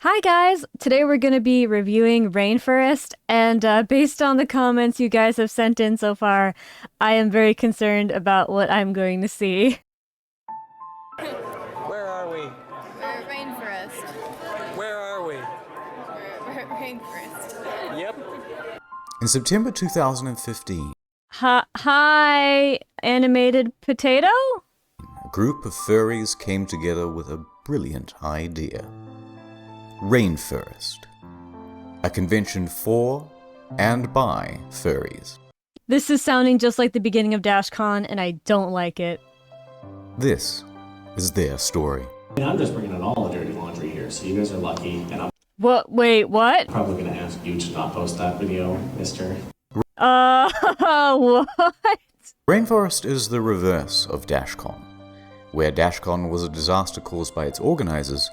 Hi guys! Today we're going to be reviewing Rainfurrest, and based on the comments you guys have sent in so far, I am very concerned about what I'm going to see. Where are we? We're at Rainfurrest. Where are we? We're at Rainfurrest. Yep. In September 2015, Hi, animated potato? a group of furries came together with a brilliant idea. Rainfurrest, a convention for and by furries. This is sounding just like the beginning of DashCon, and I don't like it. This is their story. I'm just bringing in all the dirty laundry here, so you guys are lucky, and I'm What? Wait, what? probably going to ask you to not post that video, mister. What? Rainforest is the reverse of DashCon. Where DashCon was a disaster caused by its organizers,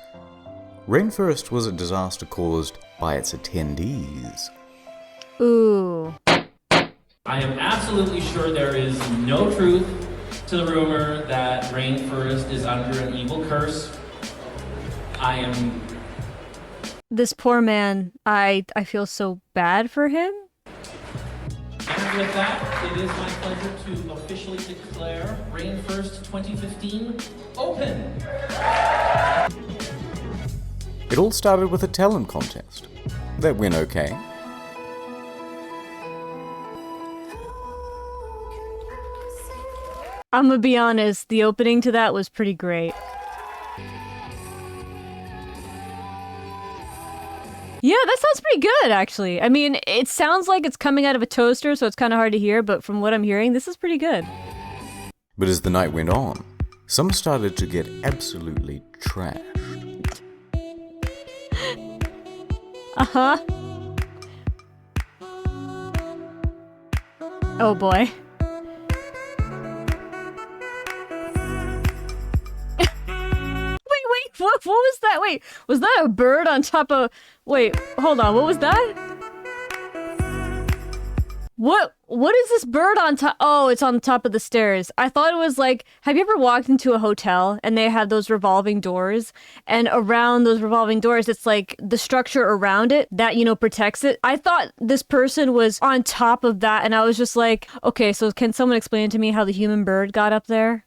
Rainforest was a disaster caused by its attendees. Ooh. I am absolutely sure there is no truth to the rumor that Rainforest is under an evil curse. This poor man, I feel so bad for him. And with that, it is my pleasure to officially declare Rainforest 2015 open. It all started with a talent contest. That went okay. I'm gonna be honest, the opening to that was pretty great. Yeah, that sounds pretty good, actually. I mean, it sounds like it's coming out of a toaster, so it's kind of hard to hear, but from what I'm hearing, this is pretty good. But as the night went on, some started to get absolutely trashed. Uh-huh. Oh boy. Wait, what was that? Wait, was that a bird on top of... Wait, hold on, what was that? What is this bird on top? Oh, it's on top of the stairs. I thought it was like, have you ever walked into a hotel and they have those revolving doors, and around those revolving doors, it's like the structure around it that, you know, protects it. I thought this person was on top of that, and I was just like, okay, so can someone explain to me how the human bird got up there?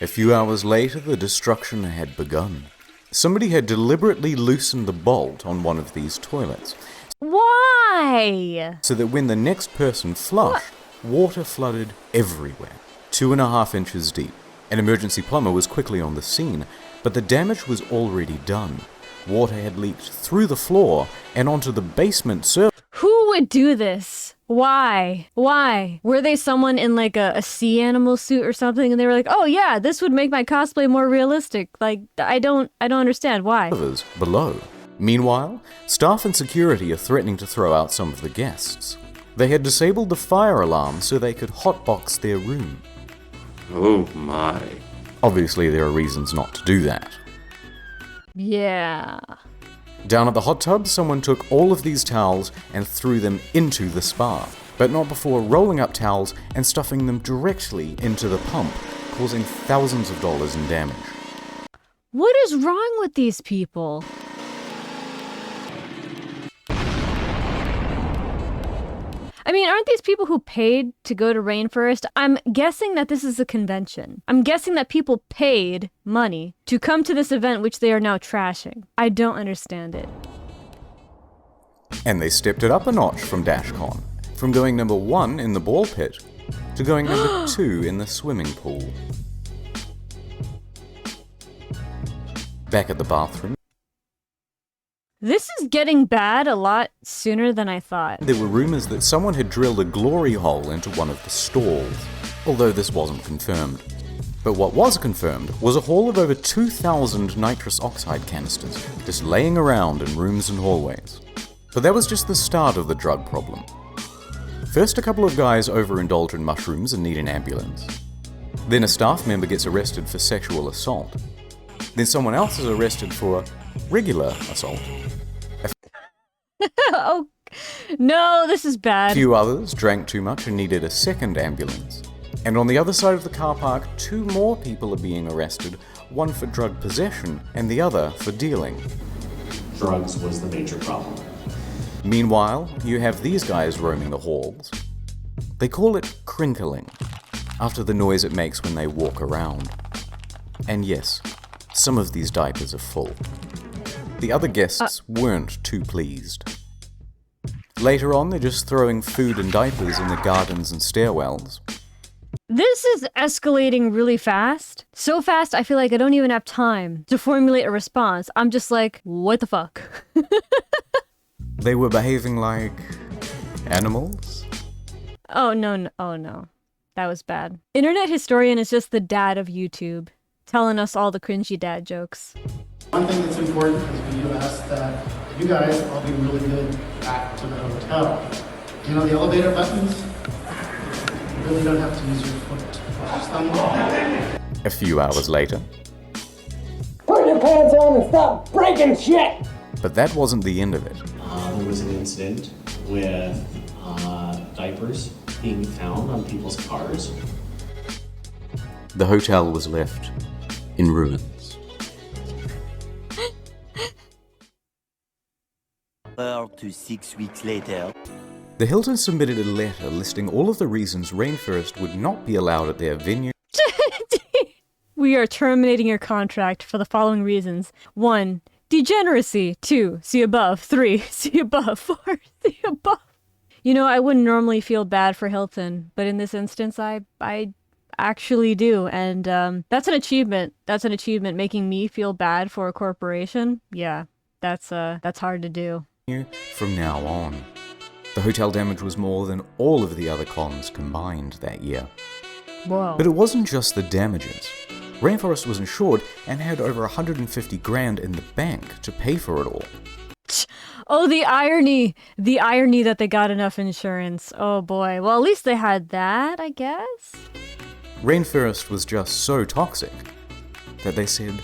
A few hours later, the destruction had begun. Somebody had deliberately loosened the bolt on one of these toilets. Why? So that when the next person flushed, water flooded everywhere, 2.5 inches deep. An emergency plumber was quickly on the scene, but the damage was already done. Water had leaked through the floor and onto the basement surface. Who would do this? Why? Why? Were they someone in like a sea animal suit or something, and they were like, oh yeah, this would make my cosplay more realistic? Like, I don't understand why. Below. Meanwhile, staff and security are threatening to throw out some of the guests. They had disabled the fire alarm so they could hotbox their room. Oh my. Obviously, there are reasons not to do that. Yeah. Down at the hot tub, someone took all of these towels and threw them into the spa, but not before rolling up towels and stuffing them directly into the pump, causing thousands of dollars in damage. What is wrong with these people? I mean, aren't these people who paid to go to Rainforest? I'm guessing that this is a convention. I'm guessing that people paid money to come to this event, which they are now trashing. I don't understand it. And they stepped it up a notch from DashCon, from going number 1 in the ball pit to going number 2 in the swimming pool. Back at the bathroom, This is getting bad a lot sooner than I thought. there were rumors that someone had drilled a glory hole into one of the stalls, although this wasn't confirmed. But what was confirmed was a haul of over 2,000 nitrous oxide canisters just laying around in rooms and hallways. But that was just the start of the drug problem. First, a couple of guys overindulge in mushrooms and need an ambulance. Then a staff member gets arrested for sexual assault. Then someone else is arrested for regular assault. Oh, no, this is A bad. few others drank too much and needed a second ambulance. And on the other side of the car park, 2 more people are being arrested, one for drug possession and the other for dealing. Drugs was the major problem. Meanwhile, you have these guys roaming the halls. They call it crinkling, after the noise it makes when they walk around. And yes, some of these diapers are full. The other guests weren't too pleased. Later on, they're just throwing food and diapers in the gardens and stairwells. This is escalating really fast. So fast, I feel like I don't even have time to formulate a response. I'm just like, what the fuck? They were behaving like animals? Oh no. That was bad. Internet historian is just the dad of YouTube, telling us all the cringy dad jokes. One thing that's important is we do ask that you guys all be really good back to the hotel. You know the elevator buttons? You really don't have to use your foot. Just thumb them. A few hours later. Put your pants on and stop breaking shit! But that wasn't the end of it. There was an incident with diapers being found on people's cars. The hotel was left in ruins. 4 to 6 weeks later. The Hilton submitted a letter listing all of the reasons Rainfurrest would not be allowed at their venue. We are terminating your contract for the following reasons. 1. Degeneracy. 2. See above. 3. See above. 4. See above. You know, I wouldn't normally feel bad for Hilton, but in this instance, I actually do. And that's an achievement. That's an achievement, making me feel bad for a corporation. Yeah, that's hard to do. From now on. The hotel damage was more than all of the other cons combined that year. Whoa. But it wasn't just the damages. Rainfurrest was insured and had over 150 grand in the bank to pay for it all. Oh, the irony! The irony that they got enough insurance. Oh boy. Well, at least they had that, I guess? Rainfurrest was just so toxic that they said,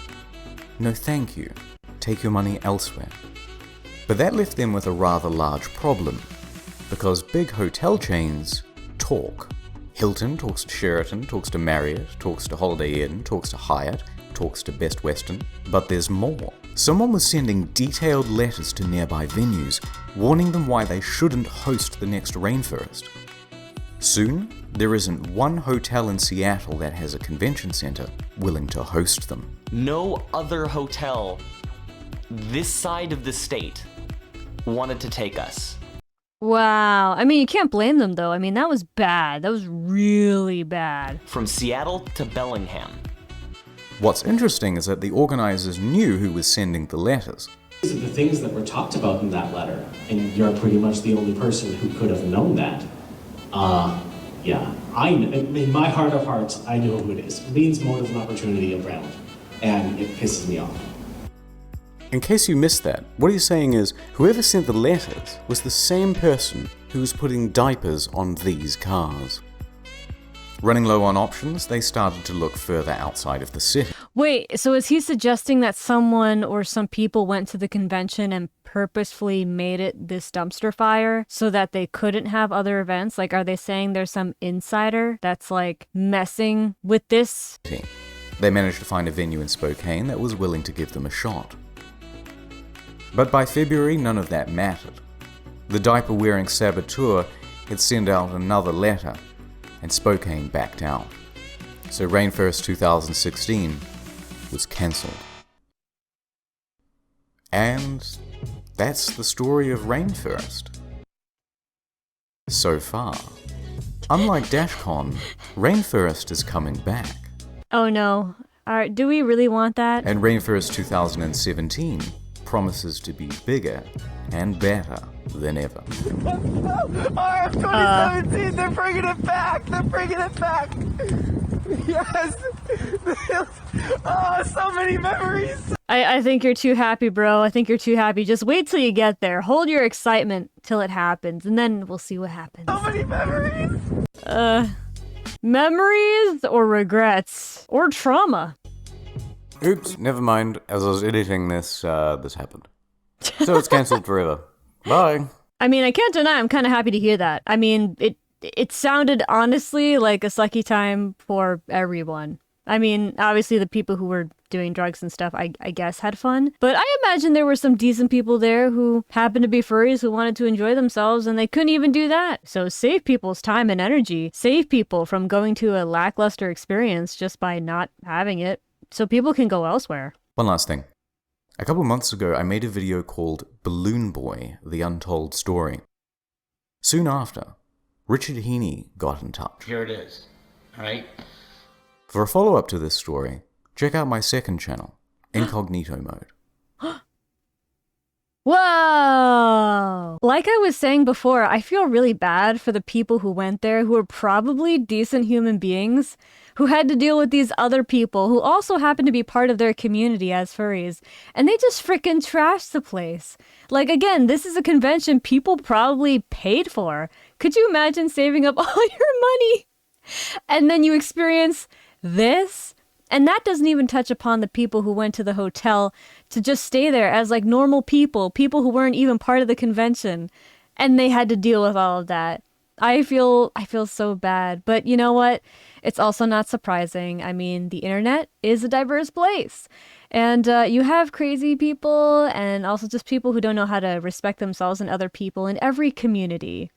no thank you, take your money elsewhere. But that left them with a rather large problem, because big hotel chains talk. Hilton talks to Sheraton, talks to Marriott, talks to Holiday Inn, talks to Hyatt, talks to Best Western, but there's more. Someone was sending detailed letters to nearby venues, warning them why they shouldn't host the next Rainfurrest. Soon, there isn't one hotel in Seattle that has a convention center willing to host them. No other hotel this side of the state wanted to take us. Wow. I mean, you can't blame them, though. I mean, that was bad. That was really bad. From Seattle to Bellingham. What's interesting is that the organizers knew who was sending the letters. These are the things that were talked about in that letter, and you're pretty much the only person who could have known that. In my heart of hearts, I know who it is. Lean's motive and opportunity around, and it pisses me off. In case you missed that, what he's saying is whoever sent the letters was the same person who was putting diapers on these cars. Running low on options, they started to look further outside of the city. Wait, so is he suggesting that someone or some people went to the convention and purposefully made it this dumpster fire so that they couldn't have other events? Like, are they saying there's some insider that's like messing with this? They managed to find a venue in Spokane that was willing to give them a shot. But by February, none of that mattered. The diaper-wearing saboteur had sent out another letter, and Spokane backed out. So Rainfurrest 2016 was cancelled. And that's the story of Rainfurrest. So far. Unlike DashCon, Rainfurrest is coming back. Oh no. Alright, do we really want that? And Rainfurrest 2017 promises to be bigger and better than ever. Oh, 2017, they're bringing it back! They're bringing it back! Yes! Oh, so many memories! I think you're too happy, bro. I think you're too happy. Just wait till you get there. Hold your excitement till it happens, and then we'll see what happens. So many memories! Memories or regrets or trauma? Oops, never mind. As I was editing this, this happened. So it's cancelled forever. Bye. I mean, I can't deny I'm kind of happy to hear that. I mean, it sounded honestly like a sucky time for everyone. I mean, obviously the people who were doing drugs and stuff, I guess, had fun. But I imagine there were some decent people there who happened to be furries who wanted to enjoy themselves and they couldn't even do that. So save people's time and energy. Save people from going to a lackluster experience just by not having it so people can go elsewhere. One last thing. A couple months ago, I made a video called Balloon Boy, The Untold Story. Soon after, Richard Heaney got in touch. Here it is. All right. For a follow-up to this story, check out my second channel, Incognito Mode. Whoa! Like I was saying before, I feel really bad for the people who went there who are probably decent human beings who had to deal with these other people who also happen to be part of their community as furries. And they just freaking trashed the place. Like, again, this is a convention people probably paid for. Could you imagine saving up all your money? And then you experience this? And that doesn't even touch upon the people who went to the hotel to just stay there as like normal people who weren't even part of the convention. And they had to deal with all of that. I feel so bad. But you know what? It's also not surprising. I mean, the internet is a diverse place. And you have crazy people and also just people who don't know how to respect themselves and other people in every community.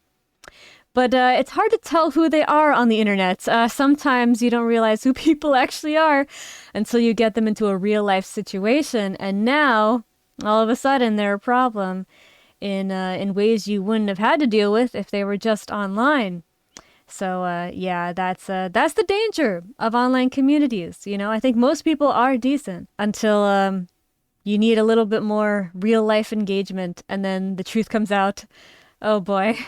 But it's hard to tell who they are on the internet. Sometimes you don't realize who people actually are until you get them into a real life situation. And now, all of a sudden, they're a problem in ways you wouldn't have had to deal with if they were just online. So yeah, that's the danger of online communities. You know, I think most people are decent until you need a little bit more real life engagement, and then the truth comes out. Oh boy.